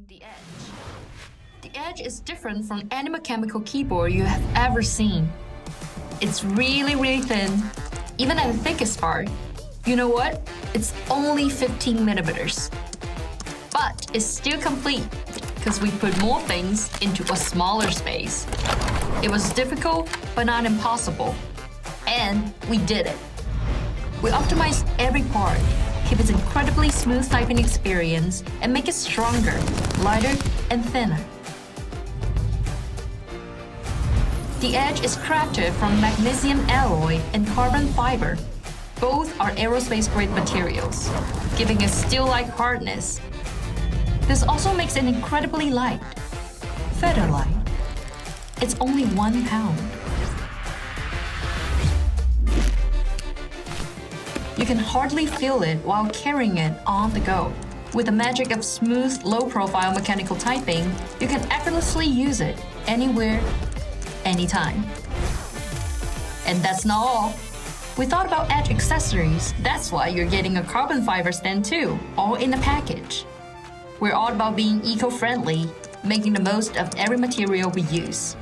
The Edge. The Edge is different from any mechanical keyboard you have ever seen. It's really thin, even at the thickest part. You know what? It's only 15 millimeters. But it's still complete, because we put more things into a smaller space. It was difficult, but not impossible. And we did it. We optimized every part, keep its incredibly smooth typing experience, and make it stronger, lighter, and thinner. The Edge is crafted from magnesium alloy and carbon fiber. Both are aerospace-grade materials, giving it steel-like hardness. This also makes it incredibly light, feather-light. It's only 1 pound. You can hardly feel it while carrying it on the go. With the magic of smooth, low-profile mechanical typing, you can effortlessly use it anywhere, anytime. And that's not all. We thought about Edge accessories. That's why you're getting a carbon fiber stand too, all in a package. We're all about being eco-friendly, making the most of every material we use.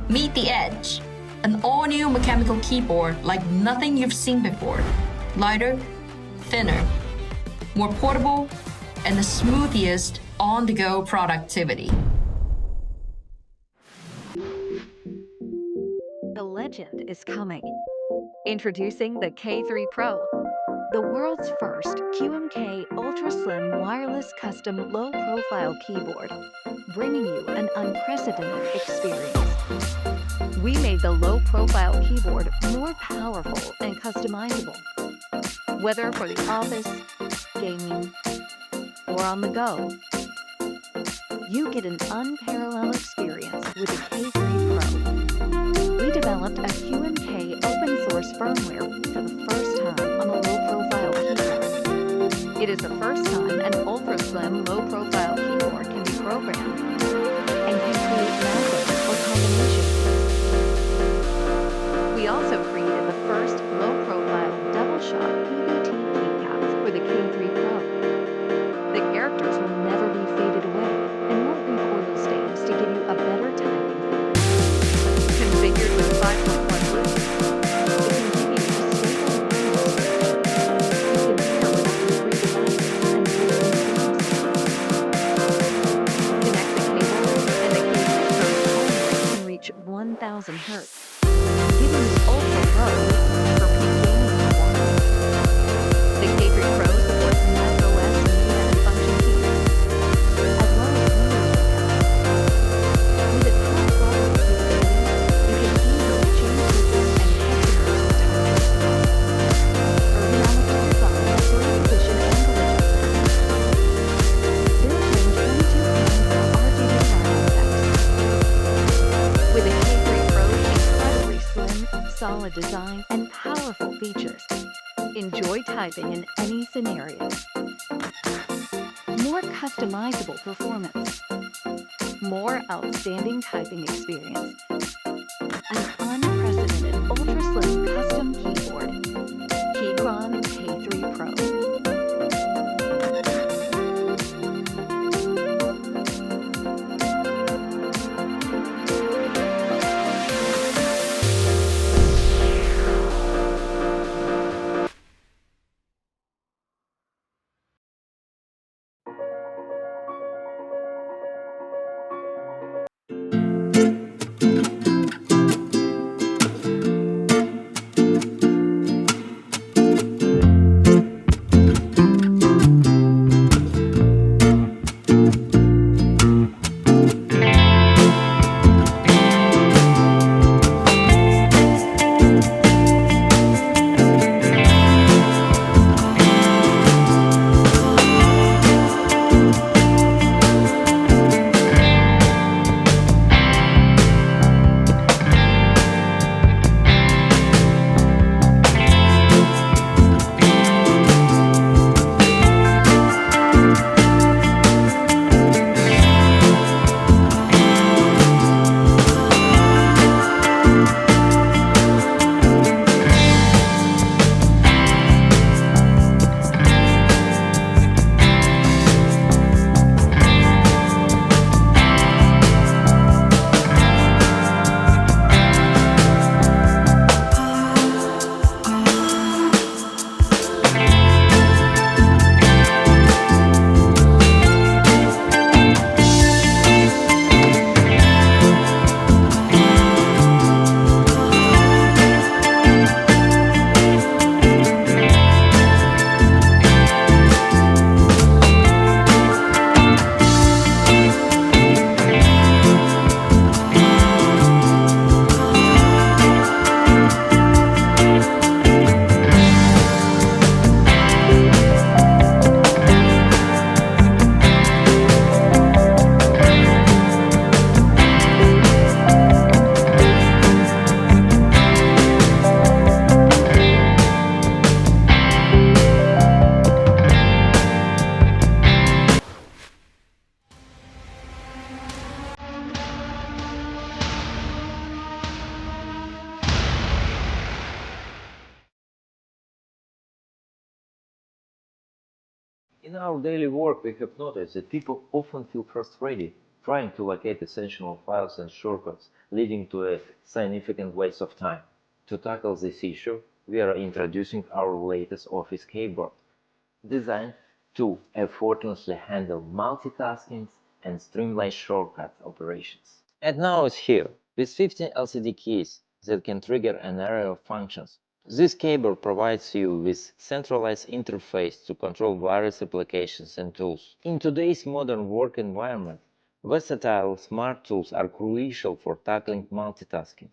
Meet the Edge, an all-new mechanical keyboard like nothing you've seen before. Lighter, thinner, more portable, and the smoothest on-the-go productivity. The legend is coming. Introducing the K3 Pro, the world's first QMK ultra slim wireless custom low-profile keyboard, bringing you an unprecedented experience. We made the low-profile keyboard more powerful and customizable. Whether for the office, gaming, or on the go, you get an unparalleled experience with the K3 Pro. We developed a QMK open-source firmware for the first time on a low-profile keyboard. It is the first time an ultra-slim low-profile keyboard can be programmed and can create matchups or combinations. We also created the first low-profile double-shot PVT keycaps for the K3 Pro. The characters will never be faded away and won't leave oil stains to give you a better typing feeling. Configured with 5.1 Bluetooth, it continues to stay on you can pair with up to 3 devices and type seamlessly. Connect the cable and the K3 Pro's tone rate can reach 1000 Hz, giving you ultra low for peak gaming performance. The K3 Pro supports macOS and function keys, as well as Windows OS. With its high-quality capabilities, you can easily change switches and customers with touch. Ergonomical design for position angle adjustment. Built-in 22-pin RGB line effects. With the K3 Pro's incredibly slim, solid design and powerful features, enjoy typing in any scenario. More customizable performance. More outstanding typing experience. An unprecedented ultra-slim custom keyboard. Keychron K3 Pro. In our daily work, we have noticed that people often feel frustrated trying to locate essential files and shortcuts, leading to a significant waste of time. To tackle this issue, we are introducing our latest Office keyboard, designed to effortlessly handle multitasking and streamline shortcut operations. And now it's here, with 15 LCD keys that can trigger an array of functions. This keyboard provides you with centralized interface to control various applications and tools. In today's modern work environment, versatile smart tools are crucial for tackling multitasking.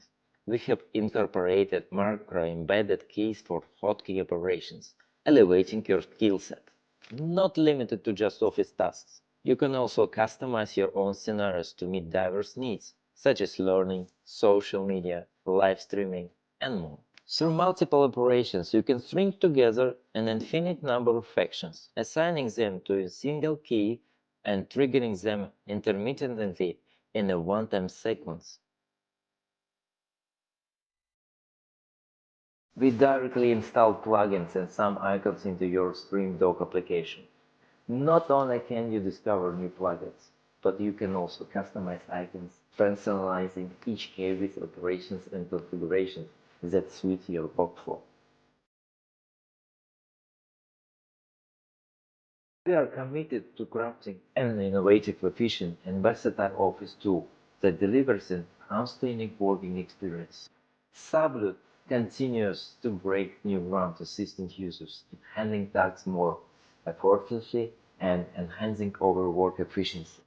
We have incorporated macro-embedded keys for hotkey operations, elevating your skill set. Not limited to just Office tasks, you can also customize your own scenarios to meet diverse needs, such as learning, social media, live streaming, and more. Through multiple operations, you can string together an infinite number of actions, assigning them to a single key and triggering them intermittently in a one-time sequence. We directly install plugins and some icons into your Stream Dock application. Not only can you discover new plugins, but you can also customize icons, personalizing each key with operations and configurations that suit your workflow. We are committed to crafting an innovative, efficient, and versatile Office tool that delivers an outstanding working experience. SABLUTE continues to break new ground, assisting users in handling tasks more effortlessly and enhancing overall work efficiency.